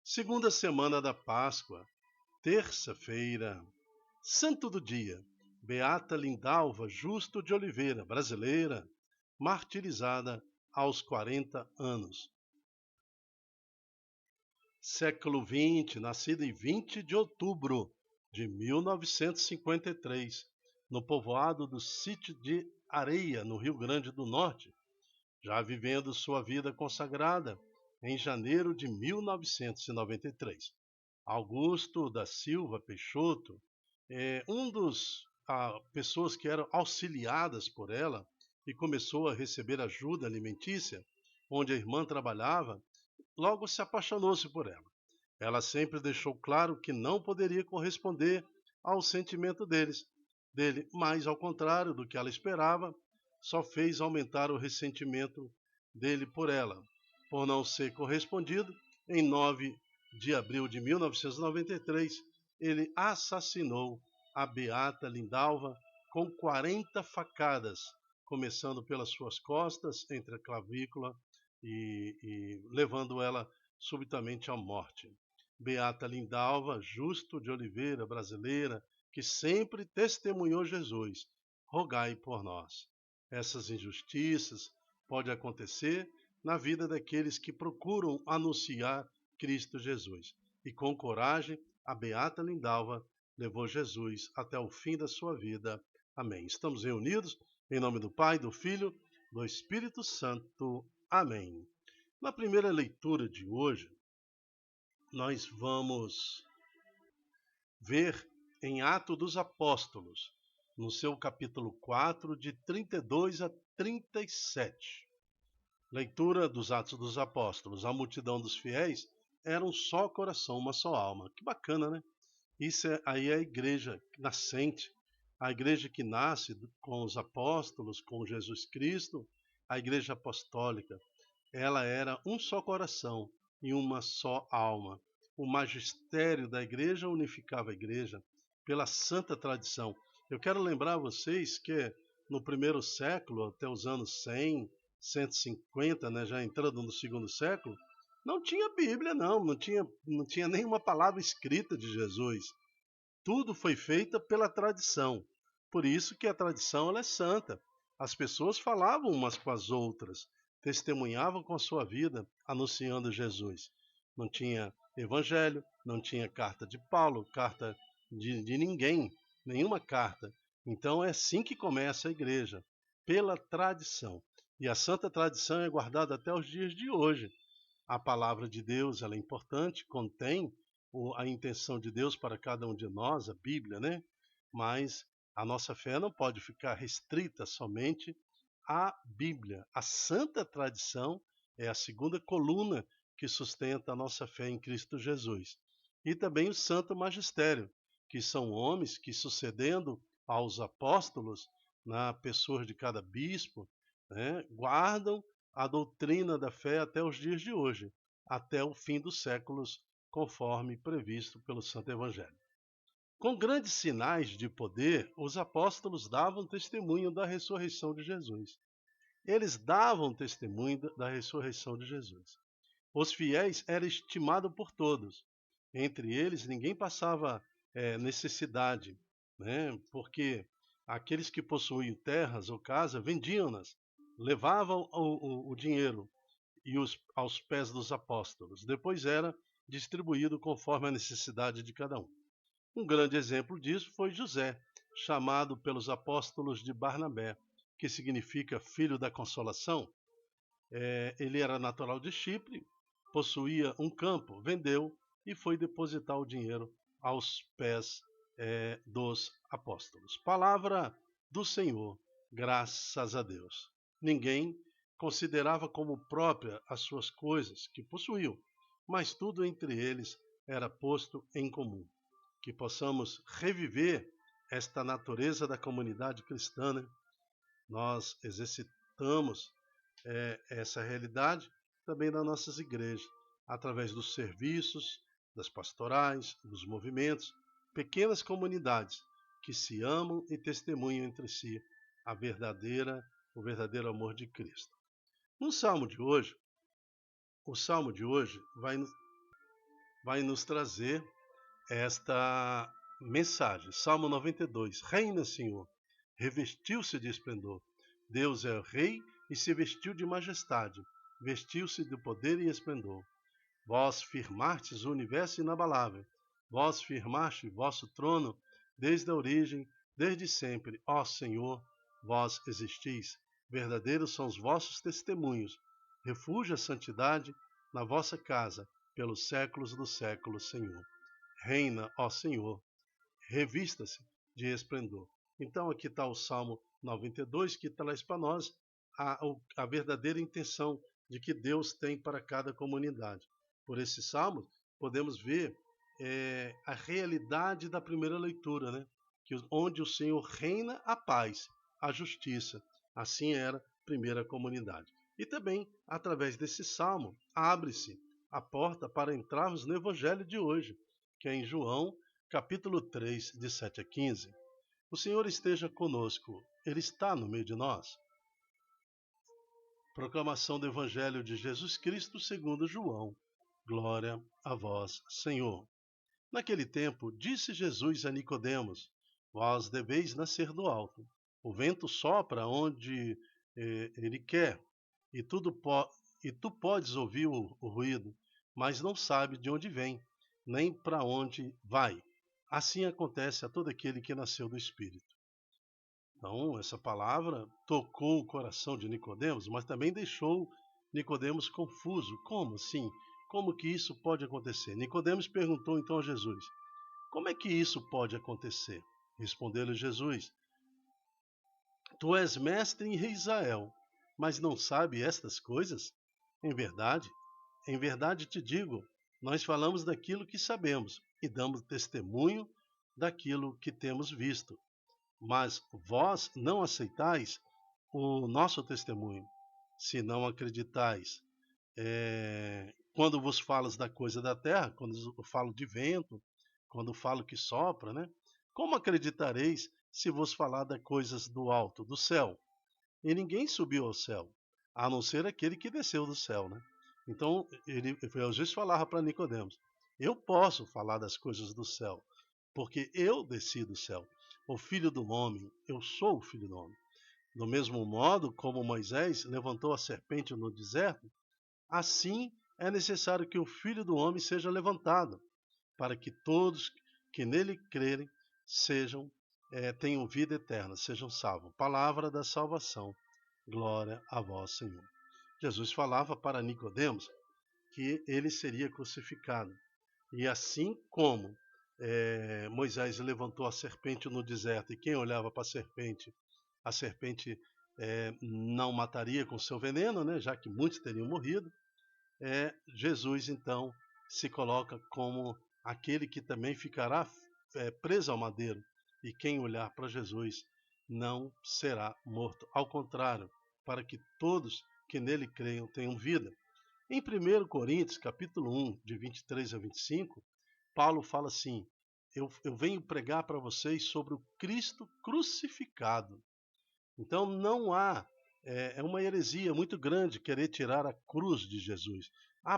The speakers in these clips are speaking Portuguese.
Segunda semana da Páscoa, terça-feira, santo do dia, Beata Lindalva Justo de Oliveira, brasileira, martirizada aos 40 anos. Século XX, nascida em 20 de outubro de 1953, no povoado do Sítio de Areia, no Rio Grande do Norte, já vivendo sua vida consagrada em janeiro de 1993. Augusto da Silva Peixoto é um dos pessoas que eram auxiliadas por ela e começou a receber ajuda alimentícia, onde a irmã trabalhava, logo se apaixonou-se por ela. Ela sempre deixou claro que não poderia corresponder ao sentimento dele, mas ao contrário do que ela esperava, só fez aumentar o ressentimento dele por ela. Por não ser correspondido, em 9 de abril de 1993, ele assassinou a Beata Lindalva com 40 facadas, começando pelas suas costas, entre a clavícula e levando ela subitamente à morte. Beata Lindalva Justo de Oliveira, brasileira, que sempre testemunhou Jesus, rogai por nós. Essas injustiças podem acontecer na vida daqueles que procuram anunciar Cristo Jesus. E com coragem, a Beata Lindalva levou Jesus até o fim da sua vida. Amém. Estamos reunidos em nome do Pai, do Filho, do Espírito Santo. Amém. Na primeira leitura de hoje, nós vamos ver em Atos dos Apóstolos, no seu capítulo 4, de 32 a 37. Leitura dos Atos dos Apóstolos. A multidão dos fiéis era um só coração, uma só alma. Que bacana, né? Isso aí é a igreja nascente, a igreja que nasce com os apóstolos, com Jesus Cristo, a igreja apostólica. Ela era um só coração e uma só alma. O magistério da igreja unificava a igreja pela santa tradição. Eu quero lembrar a vocês que no primeiro século, até os anos 100, 150, né, já entrando no segundo século, não tinha Bíblia, não tinha nenhuma palavra escrita de Jesus. Tudo foi feito pela tradição. Por isso que a tradição ela é santa. As pessoas falavam umas com as outras, testemunhavam com a sua vida, anunciando Jesus. Não tinha evangelho, não tinha carta de Paulo, carta de ninguém, nenhuma carta. Então é assim que começa a igreja, pela tradição. E a santa tradição é guardada até os dias de hoje. A palavra de Deus ela é importante, contém a intenção de Deus para cada um de nós, a Bíblia, né? Mas a nossa fé não pode ficar restrita somente à Bíblia. A santa tradição é a segunda coluna que sustenta a nossa fé em Cristo Jesus. E também o santo magistério, que são homens que, sucedendo aos apóstolos, na pessoa de cada bispo, né, guardam a doutrina da fé até os dias de hoje, até o fim dos séculos, conforme previsto pelo Santo Evangelho. Com grandes sinais de poder, os apóstolos davam testemunho da ressurreição de Jesus. Eles davam testemunho da ressurreição de Jesus. Os fiéis eram estimados por todos. Entre eles, ninguém passava necessidade, né? Porque aqueles que possuíam terras ou casa vendiam-nas, levavam o dinheiro aos pés dos apóstolos. Depois era distribuído conforme a necessidade de cada um. Um grande exemplo disso foi José, chamado pelos apóstolos de Barnabé, que significa filho da consolação. Ele era natural de Chipre, possuía um campo, vendeu e foi depositar o dinheiro aos pés dos apóstolos. Palavra do Senhor, graças a Deus. Ninguém considerava como própria as suas coisas que possuíam, mas tudo entre eles era posto em comum. Que possamos reviver esta natureza da comunidade cristã, né? Nós exercitamos essa realidade também nas nossas igrejas, através dos serviços, das pastorais, dos movimentos, pequenas comunidades que se amam e testemunham entre si o verdadeiro amor de Cristo. No Salmo de hoje, o Salmo de hoje vai nos trazer esta mensagem. Salmo 92. Reina, Senhor, revestiu-se de esplendor. Deus é o rei e se vestiu de majestade, vestiu-se de poder e esplendor. Vós firmastes o universo inabalável, vós firmaste vosso trono desde a origem, desde sempre, ó Senhor, vós existis. Verdadeiros são os vossos testemunhos. Refúgio a santidade na vossa casa, pelos séculos dos séculos, Senhor. Reina, ó Senhor, revista-se de esplendor. Então aqui está o Salmo 92, que traz para nós a verdadeira intenção de que Deus tem para cada comunidade. Por esse Salmo, podemos ver a realidade da primeira leitura, né? Onde o Senhor reina a paz, a justiça. Assim era a primeira comunidade. E também, através desse Salmo, abre-se a porta para entrarmos no Evangelho de hoje, que é em João, capítulo 3, de 7 a 15. O Senhor esteja conosco, Ele está no meio de nós. Proclamação do Evangelho de Jesus Cristo segundo João. Glória a vós, Senhor. Naquele tempo, disse Jesus a Nicodemos: Vós deveis nascer do alto. O vento sopra onde ele quer, e tu podes ouvir o ruído, mas não sabe de onde vem, nem para onde vai. Assim acontece a todo aquele que nasceu do Espírito. Então, essa palavra tocou o coração de Nicodemos, mas também deixou Nicodemos confuso. Como assim? Como que isso pode acontecer? Nicodemos perguntou então a Jesus: Como é que isso pode acontecer? Respondeu-lhe Jesus: Tu és mestre em Israel, mas não sabe estas coisas? Em verdade te digo, nós falamos daquilo que sabemos e damos testemunho daquilo que temos visto. Mas vós não aceitais o nosso testemunho, se não acreditais. Quando vos falo da coisa da terra, quando eu falo de vento, quando falo que sopra, né? Como acreditareis se vos falar das coisas do alto, do céu? E ninguém subiu ao céu, a não ser aquele que desceu do céu, né? Então, Jesus falava para Nicodemos: Eu posso falar das coisas do céu, porque eu desci do céu. O Filho do Homem, eu sou o Filho do Homem. Do mesmo modo como Moisés levantou a serpente no deserto, assim é necessário que o Filho do Homem seja levantado, para que todos que nele crerem tenham vida eterna, sejam salvos. Palavra da salvação. Glória a vós, Senhor. Jesus falava para Nicodemos que ele seria crucificado. E assim como Moisés levantou a serpente no deserto, e quem olhava para a serpente não mataria com seu veneno, né, já que muitos teriam morrido, Jesus então se coloca como aquele que também ficará preso ao madeiro, e quem olhar para Jesus não será morto. Ao contrário, para que todos que nele creiam tenham vida. Em 1 Coríntios, capítulo 1, de 23 a 25, Paulo fala assim: eu venho pregar para vocês sobre o Cristo crucificado. Então não há, é uma heresia muito grande querer tirar a cruz de Jesus.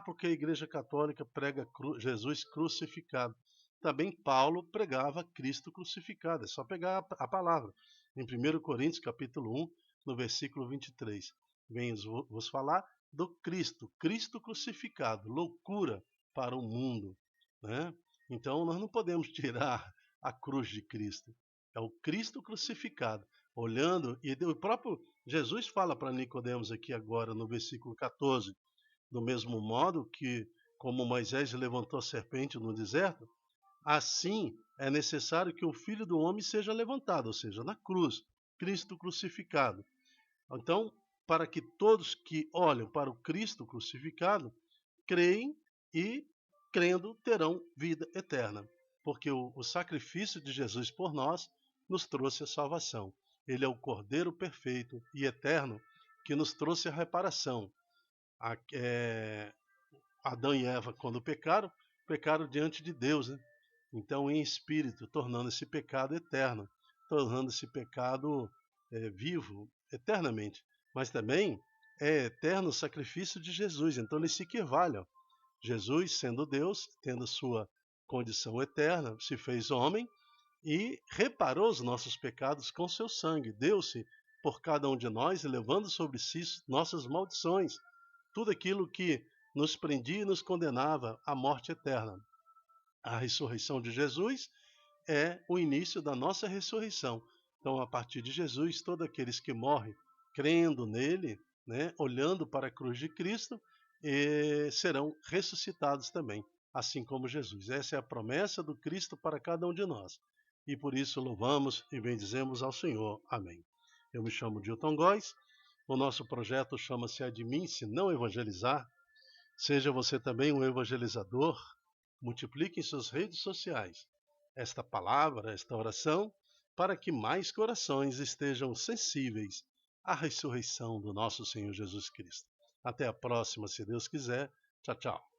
Porque a Igreja Católica prega Jesus crucificado. Também Paulo pregava Cristo crucificado. É só pegar a palavra. Em 1 Coríntios, capítulo 1, no versículo 23. Venho vos falar do Cristo, Cristo crucificado, loucura para o mundo, né? Então nós não podemos tirar a cruz de Cristo. É o Cristo crucificado. Olhando, e o próprio Jesus fala para Nicodemos aqui agora no versículo 14, do mesmo modo que como Moisés levantou a serpente no deserto, assim é necessário que o Filho do Homem seja levantado, ou seja, na cruz, Cristo crucificado. Então, para que todos que olham para o Cristo crucificado, creem e, crendo, terão vida eterna. Porque o sacrifício de Jesus por nós nos trouxe a salvação. Ele é o Cordeiro perfeito e eterno que nos trouxe a reparação. Adão e Eva, quando pecaram diante de Deus, né? Então, em espírito, tornando esse pecado eterno, tornando esse pecado vivo eternamente. Mas também é eterno o sacrifício de Jesus, então eles se equivalem. Jesus, sendo Deus, tendo sua condição eterna, se fez homem e reparou os nossos pecados com seu sangue. Deu-se por cada um de nós, levando sobre si nossas maldições, tudo aquilo que nos prendia e nos condenava à morte eterna. A ressurreição de Jesus é o início da nossa ressurreição. Então, a partir de Jesus, todos aqueles que morrem crendo nele, né, olhando para a cruz de Cristo, serão ressuscitados também, assim como Jesus. Essa é a promessa do Cristo para cada um de nós. E por isso louvamos e bendizemos ao Senhor. Amém. Eu me chamo Dilton Góes. O nosso projeto chama-se Admin-se Não Evangelizar. Seja você também um evangelizador. Multiplique em suas redes sociais esta palavra, esta oração, para que mais corações estejam sensíveis à ressurreição do nosso Senhor Jesus Cristo. Até a próxima, se Deus quiser. Tchau, tchau.